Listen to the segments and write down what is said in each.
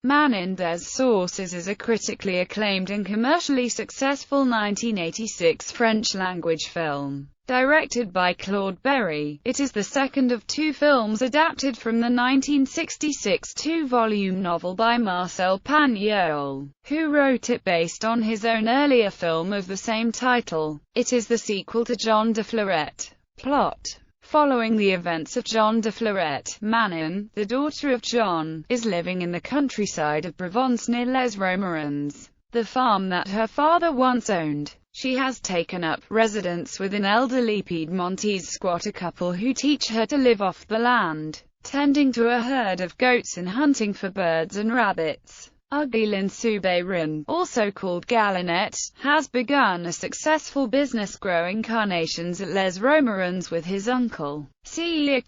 Manon des Sources is a critically acclaimed and commercially successful 1986 French-language film. Directed by Claude Berry, it is the second of two films adapted from the 1966 two-volume novel by Marcel Pagnol, who wrote it based on his own earlier film of the same title. It is the sequel to John de Fleuret. Plot: following the events of John de Fleuret, Manon, the daughter of John, is living in the countryside of Provence near Les Romerans, the farm that her father once owned. She has taken up residence with an elderly Piedmontese squatter couple who teach her to live off the land, tending to a herd of goats and hunting for birds and rabbits. Augustin Soubiran, also called Galinette, has begun a successful business growing carnations at Les Romerans with his uncle, Cesar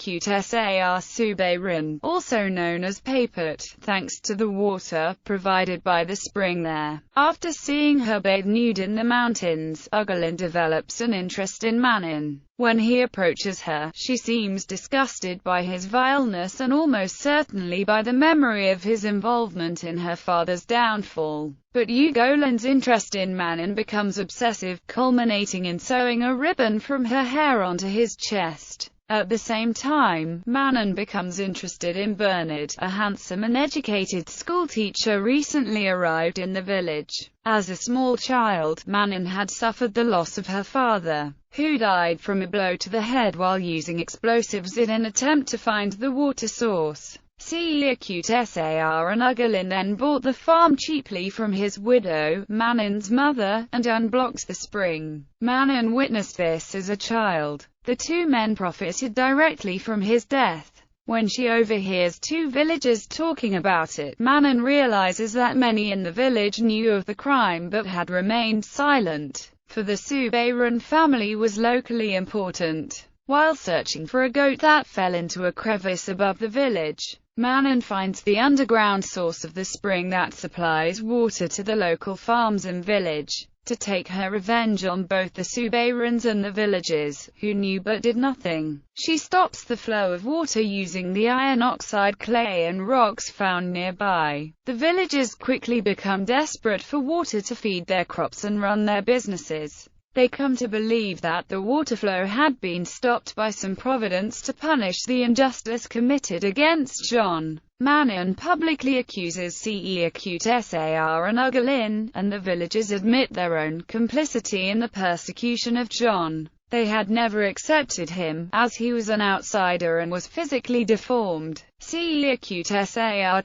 Soubiran, also known as Papet, thanks to the water provided by the spring there. After seeing her bathe nude in the mountains, Augustin develops an interest in Manon. When he approaches her, she seems disgusted by his vileness and almost certainly by the memory of his involvement in her father's downfall. But Augulin's interest in Manon becomes obsessive, culminating in sewing a ribbon from her hair onto his chest. At the same time, Manon becomes interested in Bernard, a handsome and educated schoolteacher recently arrived in the village. As a small child, Manon had suffered the loss of her father, who died from a blow to the head while using explosives in an attempt to find the water source. Cesar and Augustin then bought the farm cheaply from his widow, Manon's mother, and unblocked the spring. Manon witnessed this as a child. The two men profited directly from his death. When she overhears two villagers talking about it, Manon realizes that many in the village knew of the crime but had remained silent, for the Soubiran family was locally important. While searching for a goat that fell into a crevice above the village, Manon finds the underground source of the spring that supplies water to the local farms and village. To take her revenge on both the Soubirans and the villagers, who knew but did nothing, she stops the flow of water using the iron oxide clay and rocks found nearby. The villagers quickly become desperate for water to feed their crops and run their businesses. They come to believe that the water flow had been stopped by some providence to punish the injustice committed against John. Manon publicly accuses Cesar and Augustin, and the villagers admit their own complicity in the persecution of John. They had never accepted him, as he was an outsider and was physically deformed. Cesar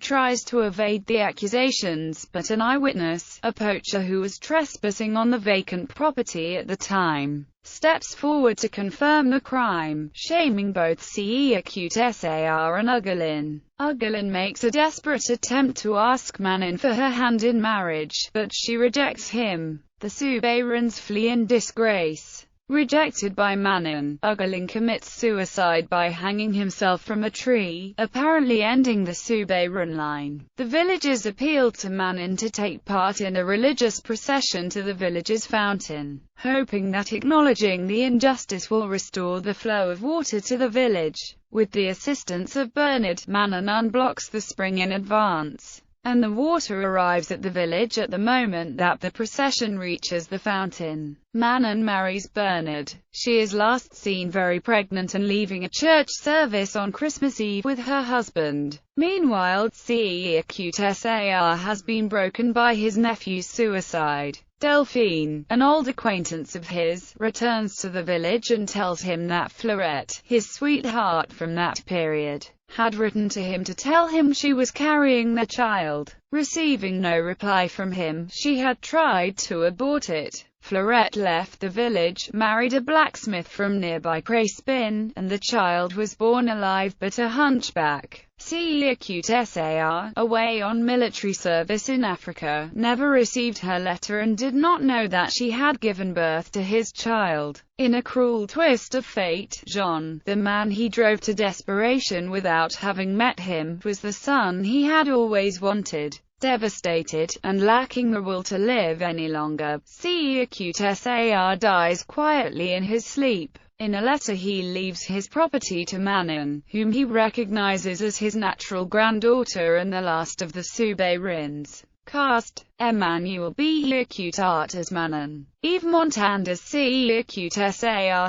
tries to evade the accusations, but an eyewitness, a poacher who was trespassing on the vacant property at the time, steps forward to confirm the crime, shaming both Cesar and Augustin. Augustin makes a desperate attempt to ask Manon for her hand in marriage, but she rejects him. The Soubirans flee in disgrace. Rejected by Manon, Augustin commits suicide by hanging himself from a tree, apparently ending the Soubiran line. The villagers appeal to Manon to take part in a religious procession to the village's fountain, hoping that acknowledging the injustice will restore the flow of water to the village. With the assistance of Bernard, Manon unblocks the spring in advance, and the water arrives at the village at the moment that the procession reaches the fountain. Manon marries Bernard. She is last seen very pregnant and leaving a church service on Christmas Eve with her husband. Meanwhile, Cesar has been broken by his nephew's suicide. Delphine, an old acquaintance of his, returns to the village and tells him that Fleuret, his sweetheart from that period, had written to him to tell him she was carrying their child. Receiving no reply from him, she had tried to abort it. Fleuret left the village, married a blacksmith from nearby Crespin, and the child was born alive but a hunchback. Cesar, away on military service in Africa, never received her letter and did not know that she had given birth to his child. In a cruel twist of fate, John, the man he drove to desperation without having met him, was the son he had always wanted. Devastated, and lacking the will to live any longer, Cesar dies quietly in his sleep. In a letter he leaves his property to Manon, whom he recognizes as his natural granddaughter and the last of the Soubirins. Cast: Emmanuel Béarcute as Manon, Yves Montand as Cesar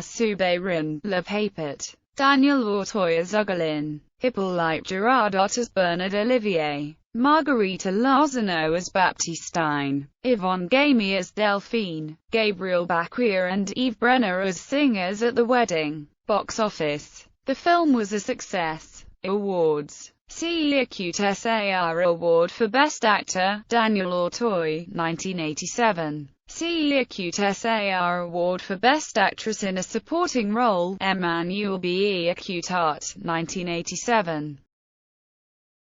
Soubirin, Le Papet, Daniel Auteuil as Ugolin, Hippolyte Girardot as Bernard Olivier, Margarita Lozano as Baptistine, Yvonne Gamey as Delphine, Gabriel Bacquier and Yves Brenner as singers at the wedding. Box office. The film was a success. Awards. Béarcute Sar Award for Best Actor, Daniel Auteuil, 1987. Béarcute Sar Award for Best Actress in a Supporting Role, Emmanuel Béarcute, 1987.